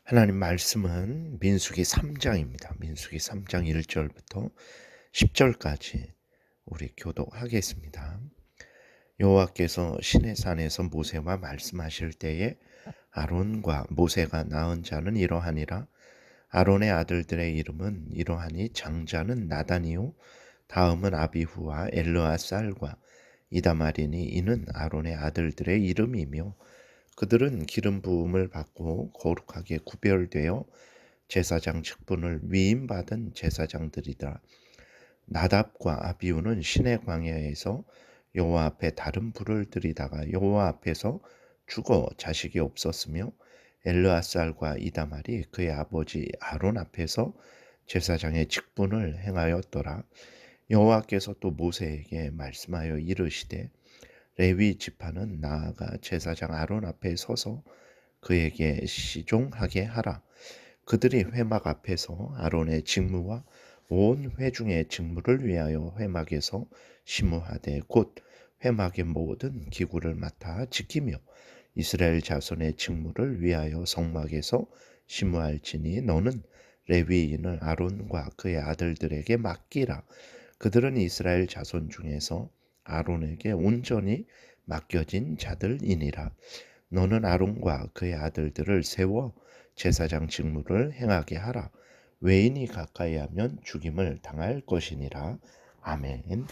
하나님 말씀은 민수기 3장입니다. 민수기 3장 1절부터 10절까지 우리 교독하겠습니다. 여호와께서 시내산에서 모세와 말씀하실 때에 아론과 모세가 낳은 자는 이러하니라. 아론의 아들들의 이름은 이러하니 장자는 나단이요 다음은 아비후와 엘르아살과 이다말이니 이는 아론의 아들들의 이름이며 그들은 기름 부음을 받고 거룩하게 구별되어 제사장 직분을 위임받은 제사장들이다. 나답과 아비후는 시내 광야에서 여호와 앞에 다른 불을 들이다가 여호와 앞에서 죽어 자식이 없었으며 엘르아살과 이다말이 그의 아버지 아론 앞에서 제사장의 직분을 행하였더라. 여호와께서 또 모세에게 말씀하여 이르시되 레위 지파는 나아가 제사장 아론 앞에 서서 그에게 시종하게 하라. 그들이 회막 앞에서 아론의 직무와 온 회중의 직무를 위하여 회막에서 심무하되 곧 회막의 모든 기구를 맡아 지키며 이스라엘 자손의 직무를 위하여 성막에서 심무할지니 너는 레위인을 아론과 그의 아들들에게 맡기라. 그들은 이스라엘 자손 중에서 아론에게 온전히 맡겨진 자들이니라. 너는 아론과 그의 아들들을 세워 제사장 직무를 행하게 하라. 외인이 가까이 하면 죽임을 당할 것이니라. 아멘.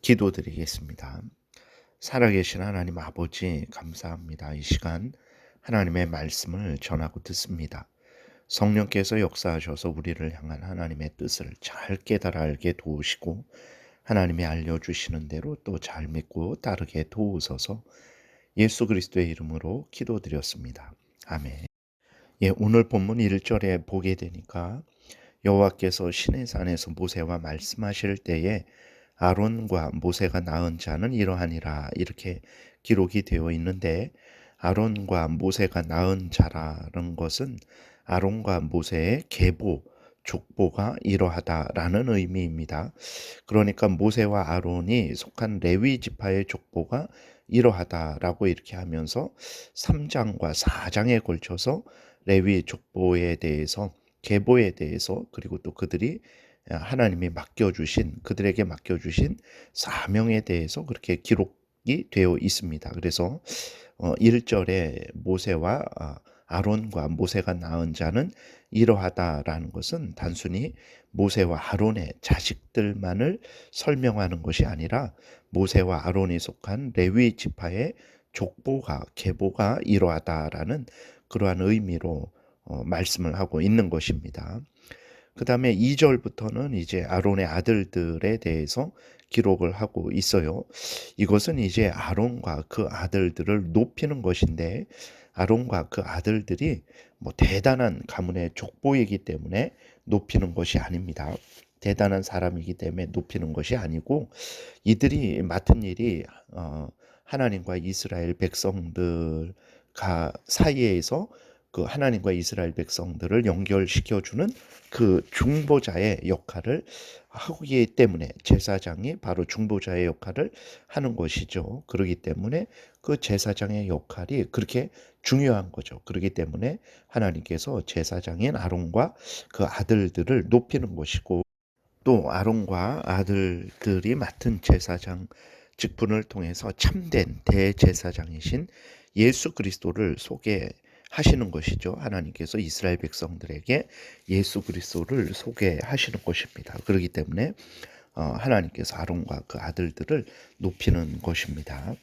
기도드리겠습니다. 살아계신 하나님 아버지 감사합니다. 이 시간 하나님의 말씀을 전하고 듣습니다. 성령께서 역사하셔서 우리를 향한 하나님의 뜻을 잘 깨달아 알게 도우시고 하나님이 알려주시는 대로 또 잘 믿고 따르게 도우소서. 예수 그리스도의 이름으로 기도드렸습니다. 아멘. 오늘 본문 1절에 보게 되니까 여호와께서 시내산에서 모세와 말씀하실 때에 아론과 모세가 낳은 자는 이러하니라 이렇게 기록이 되어 있는데 아론과 모세가 낳은 자라는 것은 아론과 모세의 계보, 족보가 이러하다라는 의미입니다. 그러니까 모세와 아론이 속한 레위 지파의 족보가 이러하다라고 이렇게 하면서 3장과 4장에 걸쳐서 레위 족보에 대해서 계보에 대해서 그리고 또 그들이 하나님이 맡겨주신 그들에게 맡겨주신 사명에 대해서 그렇게 기록이 되어 있습니다. 그래서 1절에 모세와 아론과 모세가 낳은 자는 이러하다라는 것은 단순히 모세와 아론의 자식들만을 설명하는 것이 아니라 모세와 아론이 속한 레위 지파의 족보가 계보가 이러하다라는 그러한 의미로 말씀을 하고 있는 것입니다. 그 다음에 2절부터는 이제 아론의 아들들에 대해서 기록을 하고 있어요. 이것은 이제 아론과 그 아들들을 높이는 것인데 아론과 그 아들들이 뭐 대단한 가문의 족보이기 때문에 높이는 것이 아닙니다. 대단한 사람이기 때문에 높이는 것이 아니고 이들이 맡은 일이 하나님과 이스라엘 백성들 사이에서 그 하나님과 이스라엘 백성들을 연결시켜주는 그 중보자의 역할을 하기 때문에 제사장이 바로 중보자의 역할을 하는 것이죠. 그렇기 때문에 그 제사장의 역할이 그렇게 중요한 거죠. 그렇기 때문에 하나님께서 제사장인 아론과 그 아들들을 높이는 것이고 또 아론과 아들들이 맡은 제사장 직분을 통해서 참된 대제사장이신 예수 그리스도를 소개하시는 것이죠. 하나님께서 이스라엘 백성들에게 예수 그리스도를 소개하시는 것입니다. 그렇기 때문에 하나님께서 아론과 그 아들들을 높이는 것입니다.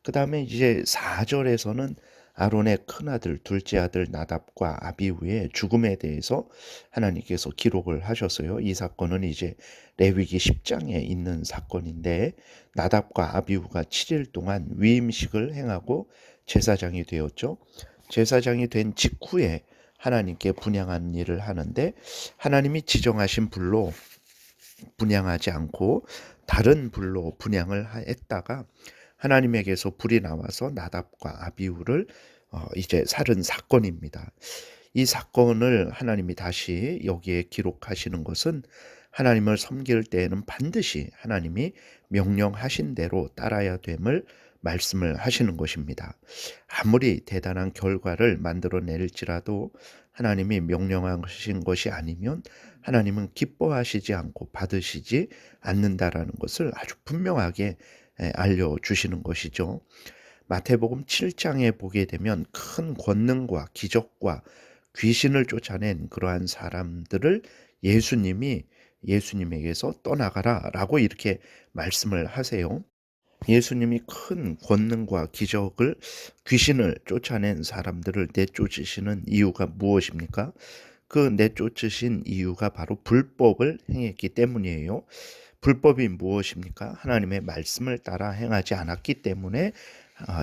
그 다음에 이제 4절에서는 아론의 큰아들, 둘째 아들 나답과 아비후의 죽음에 대해서 하나님께서 기록을 하셨어요. 이 사건은 이제 레위기 10장에 있는 사건인데 나답과 아비후가 7일 동안 위임식을 행하고 제사장이 되었죠. 제사장이 된 직후에 하나님께 분향한 일을 하는데 하나님이 지정하신 불로 분향하지 않고 다른 불로 분향을 했다가 하나님에게서 불이 나와서 나답과 아비후를 이제 살은 사건입니다. 이 사건을 하나님이 다시 여기에 기록하시는 것은 하나님을 섬길 때에는 반드시 하나님이 명령하신 대로 따라야 됨을 말씀을 하시는 것입니다. 아무리 대단한 결과를 만들어낼지라도 하나님이 명령하신 것이 아니면 하나님은 기뻐하시지 않고 받으시지 않는다라는 것을 아주 분명하게 알려주시는 것이죠. 마태복음 7장에 보게 되면 큰 권능과 기적과 귀신을 쫓아낸 그러한 사람들을 예수님에게서 떠나가라라고 이렇게 말씀을 하세요. 예수님이 큰 권능과 기적을 귀신을 쫓아낸 사람들을 내쫓으시는 이유가 무엇입니까? 그 내쫓으신 이유가 바로 불법을 행했기 때문이에요. 불법이 무엇입니까? 하나님의 말씀을 따라 행하지 않았기 때문에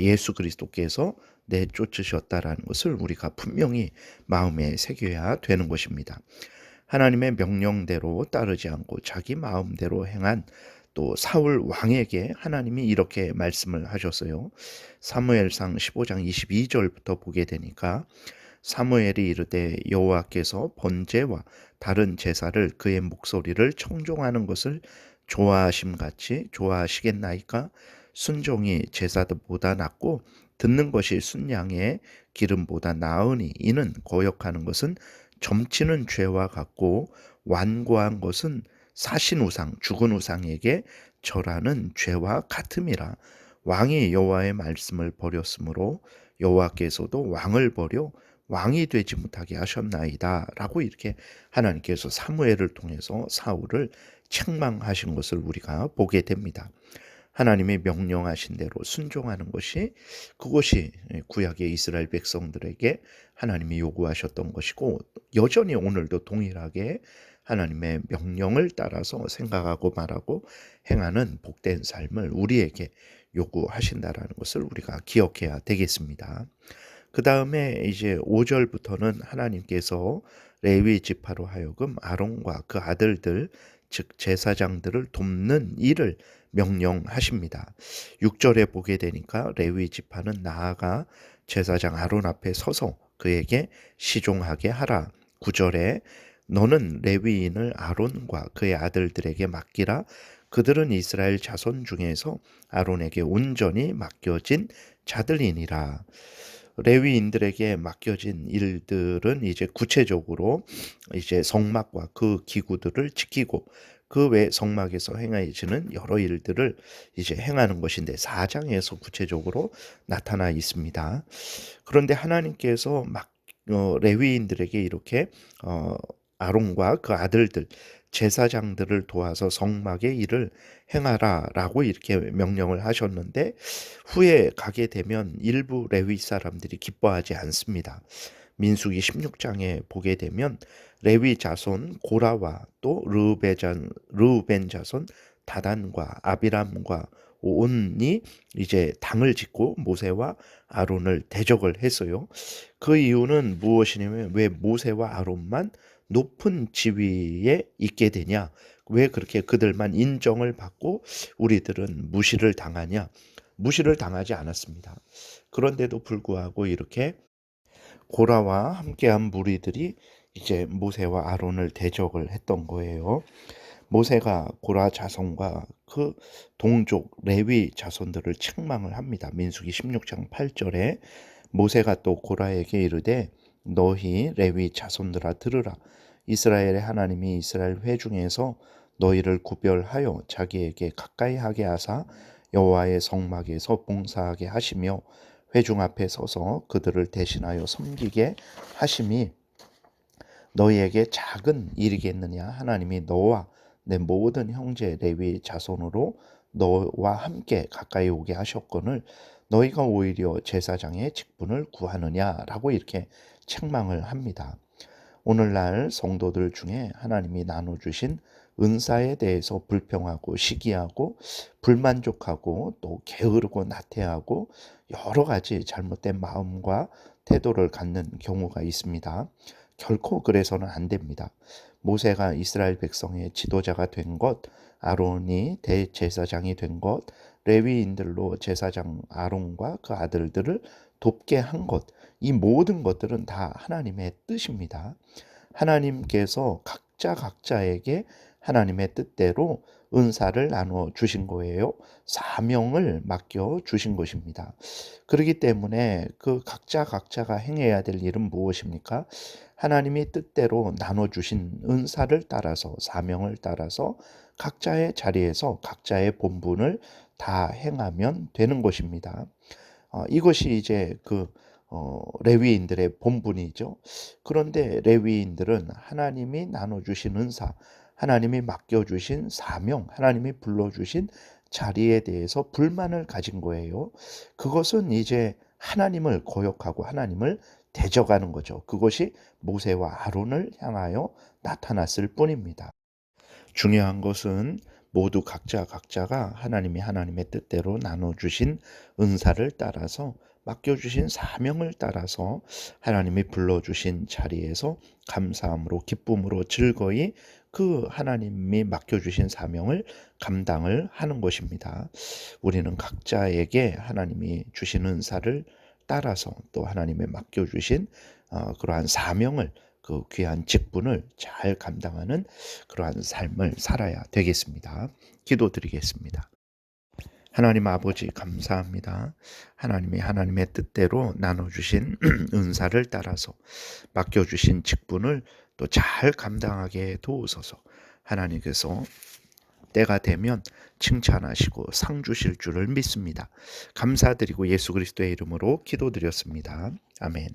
예수 그리스도께서 내쫓으셨다라는 것을 우리가 분명히 마음에 새겨야 되는 것입니다. 하나님의 명령대로 따르지 않고 자기 마음대로 행한 또 사울 왕에게 하나님이 이렇게 말씀을 하셨어요. 사무엘상 15장 22절부터 보게 되니까 사무엘이 이르되 여호와께서 번제와 다른 제사를 그의 목소리를 청종하는 것을 좋아하심같이 좋아하시겠나이까? 순종이 제사보다 낫고 듣는 것이 순양의 기름보다 나으니 이는 거역하는 것은 점치는 죄와 같고 완고한 것은 사신 우상 죽은 우상에게 절하는 죄와 같음이라. 왕이 여호와의 말씀을 버렸으므로 여호와께서도 왕을 버려 왕이 되지 못하게 하셨나이다 라고 이렇게 하나님께서 사무엘을 통해서 사울을 책망하신 것을 우리가 보게 됩니다. 하나님의 명령하신 대로 순종하는 것이 그것이 구약의 이스라엘 백성들에게 하나님이 요구하셨던 것이고 여전히 오늘도 동일하게 하나님의 명령을 따라서 생각하고 말하고 행하는 복된 삶을 우리에게 요구하신다라는 것을 우리가 기억해야 되겠습니다. 그 다음에 이제 5절부터는 하나님께서 레위 지파로 하여금 아론과 그 아들들 즉 제사장들을 돕는 일을 명령하십니다. 6절에 보게 되니까 레위 지파는 나아가 제사장 아론 앞에 서서 그에게 시종하게 하라. 9절에 너는 레위인을 아론과 그의 아들들에게 맡기라. 그들은 이스라엘 자손 중에서 아론에게 온전히 맡겨진 자들이니라. 레위인들에게 맡겨진 일들은 이제 구체적으로 이제 성막과 그 기구들을 지키고 그 외 성막에서 행해지는 여러 일들을 이제 행하는 것인데 4장에서 구체적으로 나타나 있습니다. 그런데 하나님께서 레위인들에게 이렇게 아론과 그 아들들 제사장들을 도와서 성막의 일을 행하라라고 이렇게 명령을 하셨는데 후에 가게 되면 일부 레위 사람들이 기뻐하지 않습니다. 민수기 16장에 보게 되면 레위 자손 고라와 또 르우벤 자손 다단과 아비람과 온이 이제 당을 짓고 모세와 아론을 대적을 했어요. 그 이유는 무엇이냐면 왜 모세와 아론만 높은 지위에 있게 되냐? 왜 그렇게 그들만 인정을 받고 우리들은 무시를 당하냐? 무시를 당하지 않았습니다. 그런데도 불구하고 이렇게 고라와 함께한 무리들이 이제 모세와 아론을 대적을 했던 거예요. 모세가 고라 자손과 그 동족 레위 자손들을 책망을 합니다. 민수기 16장 8절에 모세가 또 고라에게 이르되 너희 레위 자손들아 들으라. 이스라엘의 하나님이 이스라엘 회중에서 너희를 구별하여 자기에게 가까이 하게 하사 여호와의 성막에서 봉사하게 하시며 회중 앞에 서서 그들을 대신하여 섬기게 하심이 너희에게 작은 일이겠느냐. 하나님이 너와 내 모든 형제 레위 자손으로 너와 함께 가까이 오게 하셨거늘 너희가 오히려 제사장의 직분을 구하느냐라고 이렇게 책망을 합니다. 오늘날 성도들 중에 하나님이 나눠주신 은사에 대해서 불평하고 시기하고 불만족하고 또 게으르고 나태하고 여러 가지 잘못된 마음과 태도를 갖는 경우가 있습니다. 결코 그래서는 안 됩니다. 모세가 이스라엘 백성의 지도자가 된 것, 아론이 대제사장이 된 것, 레위인들로 제사장 아론과 그 아들들을 돕게 한 것, 이 모든 것들은 다 하나님의 뜻입니다. 하나님께서 각자에게 하나님의 뜻대로 은사를 나누어 주신 거예요. 사명을 맡겨 주신 것입니다. 그렇기 때문에 그 각자가 행해야 될 일은 무엇입니까? 하나님이 뜻대로 나눠 주신 은사를 따라서 사명을 따라서 각자의 자리에서 각자의 본분을 다 행하면 되는 것입니다. 이것이 이제 레위인들의 본분이죠. 그런데 레위인들은 하나님이 나눠 주신 은사, 하나님이 맡겨 주신 사명, 하나님이 불러 주신 자리에 대해서 불만을 가진 거예요. 그것은 이제 하나님을 거역하고 하나님을 대적하는 거죠. 그것이 모세와 아론을 향하여 나타났을 뿐입니다. 중요한 것은 모두 각자가 하나님의 뜻대로 나눠주신 은사를 따라서 맡겨주신 사명을 따라서 하나님이 불러주신 자리에서 감사함으로 기쁨으로 즐거이 그 하나님이 맡겨주신 사명을 감당을 하는 것입니다. 우리는 각자에게 하나님이 주신 은사를 따라서 또 하나님의 맡겨주신 그러한 사명을 그 귀한 직분을 잘 감당하는 그러한 삶을 살아야 되겠습니다. 기도드리겠습니다. 하나님 아버지 감사합니다. 하나님이 하나님의 뜻대로 나눠주신 은사를 따라서 맡겨주신 직분을 또 잘 감당하게 도우소서. 하나님께서 때가 되면 칭찬하시고 상 주실 줄을 믿습니다. 감사드리고 예수 그리스도의 이름으로 기도드렸습니다. 아멘.